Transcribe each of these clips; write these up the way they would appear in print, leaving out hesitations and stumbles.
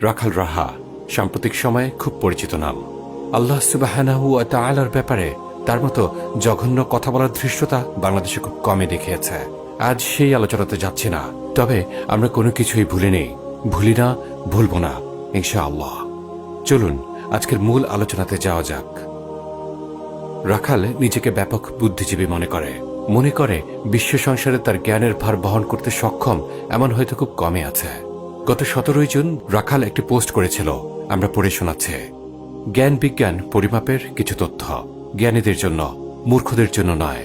রাখাল রাহা সাম্প্রতিক সময়ে খুব পরিচিত নাম। আল্লাহ সুবহানাহু ওয়া তাআলার ব্যাপারে তার মতো জঘন্য কথা বলার ধৃষ্টতা বাংলাদেশে খুব কমই দেখিয়েছে। আজ সেই আলোচনাতে যাচ্ছি না, তবে আমরা কোনো কিছুই ভুলিনি, ভুলি না, ভুলব না ইনশাআল্লাহ। চলুন আজকের মূল আলোচনাতে যাওয়া যাক। রাখাল নিজেকে ব্যাপক বুদ্ধিজীবী মনে করে বিশ্ব সংসারে তার জ্ঞানের ভার বহন করতে সক্ষম এমন হয়তো খুব কমই আছে। গত 17 জুন রাখাল একটি পোস্ট করেছিল, আমরা পড়ে শোনাচ্ছি। জ্ঞান বিজ্ঞান পরিমাপের কিছু তথ্য, জ্ঞানীদের জন্য, মূর্খদের জন্য নয়।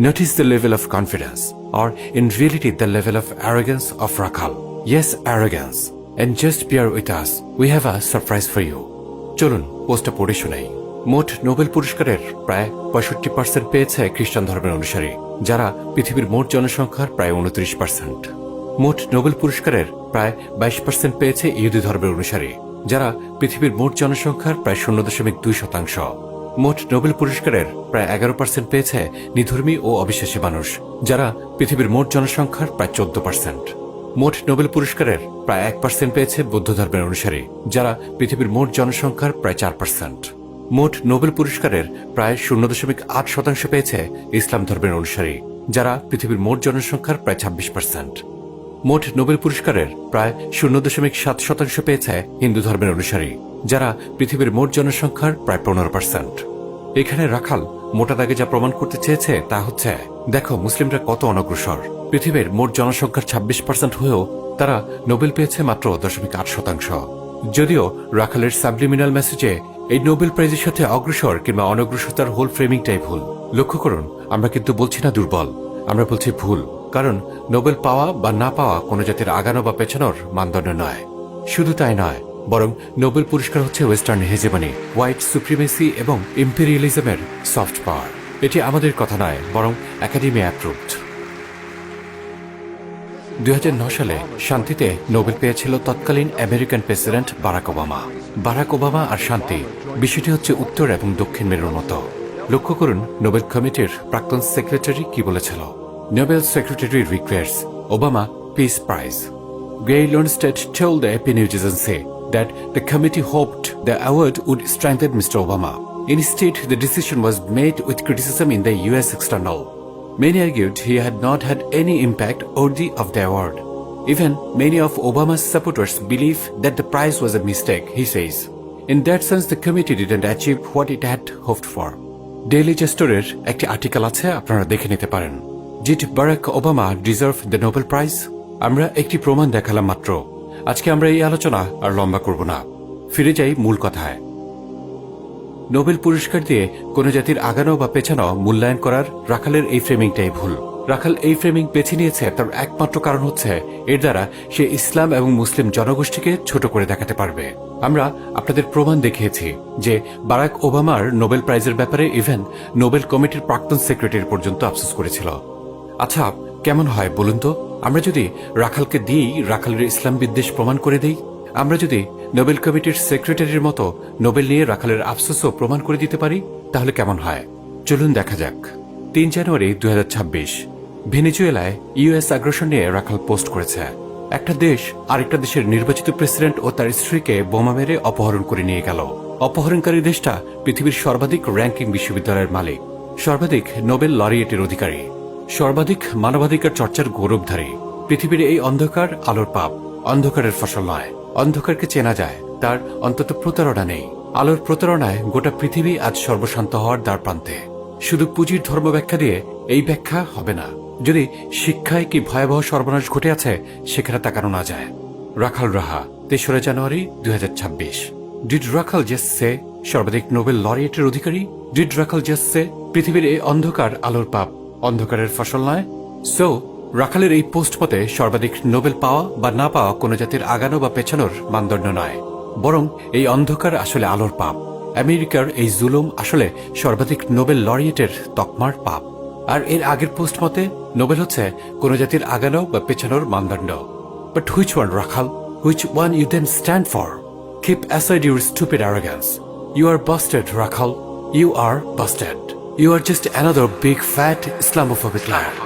Notice the level of confidence, or in reality the level of arrogance of Rakhal. Yes, arrogance. And just bear with us, we have a surprise for you. চলুন পোস্টটা পড়ে শোনাই। মোট নোবেল পুরস্কারের প্রায় 65% পেয়েছে খ্রিস্টান ধর্মের অনুসারী, যারা পৃথিবীর মোট জনসংখ্যার প্রায় 29%। মোট নোবেল পুরস্কারের প্রায় 22% পেয়েছে ইহুদি ধর্মের অনুসারী, যারা পৃথিবীর মোট জনসংখ্যার প্রায় 0.2%। মোট নোবেল পুরস্কারের প্রায় 11% পেয়েছে নিধর্মী ও অবিশ্বাসী মানুষ, যারা পৃথিবীর মোট জনসংখ্যার প্রায় 14%। মোট নোবেল পুরস্কারের প্রায় 1% পেয়েছে বৌদ্ধ ধর্মের অনুসারী, যারা পৃথিবীর মোট জনসংখ্যার প্রায় 4%। মোট নোবেল পুরস্কারের প্রায় 0.8% পেয়েছে ইসলাম ধর্মের অনুসারী, যারা পৃথিবীর মোট জনসংখ্যার প্রায় 26%। মোট নোবেল পুরস্কারের প্রায় 0.7% পেয়েছে হিন্দু ধর্মের অনুসারী, যারা পৃথিবীর মোট জনসংখ্যার প্রায় 15%। এখানে রাখাল মোটা দাগে যা প্রমাণ করতে চেয়েছে তা হচ্ছে, দেখো মুসলিমরা কত অনগ্রসর। পৃথিবীর মোট জনসংখ্যার 26% হয়েও তারা নোবেল পেয়েছে মাত্র 0.8%। যদিও রাখালের সাবলিমিনাল মেসেজে এই নোবেল প্রাইজের সাথে অগ্রসর কিংবা অনগ্রসরতার হোল ফ্রেমিংটাই ভুল। লক্ষ্য করুন, আমরা কিন্তু বলছি না দুর্বল, আমরা বলছি ভুল। কারণ নোবেল পাওয়া বা না পাওয়া কোনো জাতির আগানো বা পেছানোর মানদণ্ড নয়। শুধু তাই নয়, বরং নোবেল পুরস্কার হচ্ছে ওয়েস্টার্ন হেজেমনি, হোয়াইট সুপ্রিমেসি এবং ইম্পেরিয়ালিজমের সফট পাওয়ার। এটি আমাদের কথা নয়, বরং একাডেমি অ্যাপ্রুভড। 2009 সালে শান্তিতে নোবেল পেয়েছিল তৎকালীন American president Barack Obama. Barack Obama আর শান্তি, বিষয়টি হচ্ছে উত্তর এবং দক্ষিণ মেরুর মতো। লক্ষ্য করুন নোবেল কমিটির প্রাক্তন সেক্রেটারি কি বলেছিল। Nobel Secretary requests Obama Peace Prize. Gay Lundstedt told the AP News Agency that the committee hoped the award would strengthen Mr. Obama. Instead, the decision was made with criticism in the U.S. external. Many argued he had not had any impact worthy of the award. Even many of Obama's supporters believe that the prize was a mistake, he says. In that sense, the committee didn't achieve what it had hoped for. Daily Gesture একটি article আছে, আপনারা দেখে নিতে পারেন। Did Barack Obama deserve the Nobel Prize? আমরা একটি প্রমাণ দেখালাম মাত্র। আজকে আমরা এই আলোচনা আর লম্বা করব না, ফিরে যাই মূল কথায়। নোবেল পুরস্কার দিয়ে কোনো জাতির আগানো বা পেছানো মূল্যায়ন করার রাখালের এই ফ্রেমিংটাই ভুল। রাখাল এই ফ্রেমিং বেছে নিয়েছে, তার একমাত্র কারণ হচ্ছে এর দ্বারা সে ইসলাম এবং মুসলিম জনগোষ্ঠীকে ছোট করে দেখাতে পারবে। আমরা আপনাদের প্রমাণ দেখিয়েছি যে বারাক ওবামার নোবেল প্রাইজের ব্যাপারে ইভেন নোবেল কমিটির প্রাক্তন সেক্রেটারি পর্যন্ত আফসোস করেছিল। আচ্ছা, কেমন হয় বলুন তো, আমরা যদি রাখালকে দিই, রাখালের ইসলাম বিদ্বেষ প্রমাণ করে দেই? আমরা যদি নোবেল কমিটির সেক্রেটারির মতো নোবেল নিয়ে রাখালের আফসোসও প্রমাণ করে দিতে পারি, তাহলে কেমন হয়? চলুন দেখা যাক। 3 জানুয়ারি 2026 ভেনেজুয়েলায় ইউএস আগ্রাসন নিয়ে রাখাল পোস্ট করেছে। একটা দেশ আরেকটা দেশের নির্বাচিত প্রেসিডেন্ট ও তার স্ত্রীকে বোমা মেরে অপহরণ করে নিয়ে গেল। অপহরণকারী দেশটা পৃথিবীর সর্বাধিক র্যাঙ্কিং বিশ্ববিদ্যালয়ের মালিক, সর্বাধিক নোবেল লরিয়েটের অধিকারী, সর্বাধিক মানবাধিকার চর্চার গৌরবধারী। পৃথিবীর এই অন্ধকার আলোর পাপ, অন্ধকারের ফসল নয়। অন্ধকারকে চেনা যায়, তার অন্তত প্রতারণা নেই। আলোর প্রতারণায় গোটা পৃথিবী আজ সর্বশান্ত হওয়ার দ্বার প্রান্তে। শুধু পুঁজির ধর্ম ব্যাখ্যা দিয়ে এই ব্যাখ্যা হবে না। যদি শিক্ষায় কি ভয়াবহ সর্বনাশ ঘটে আছে সেখানে তাকানো না যায়। রাখাল রাহা 3 জানুয়ারি 2026। ডিড রাখাল জাস্ট সে সর্বাধিক নোবেল লরিয়েটের অধিকারী? ডিড রাখাল জাস্ট সে পৃথিবীর এই অন্ধকার আলোর পাপ, অন্ধকারের ফসল নয়? সো রাখালের এই পোস্ট মতে সর্বাধিক নোবেল পাওয়া বা না পাওয়া কোনো জাতির আগানো বা পেছানোর মানদণ্ড নয়, বরং এই অন্ধকার আসলে আলোর পাপ। আমেরিকার এই জুলুম আসলে সর্বাধিক নোবেল লরিয়েটের তকমার পাপ। আর এর আগের পোস্ট মতে নোবেল হচ্ছে কোনো জাতির আগানো বা পেছানোর মানদণ্ড। But which one Rakhal? Which one you then stand for? Keep aside your stupid arrogance. You are busted, Rakhal. You are busted. You are just another big fat Islamophobic liar.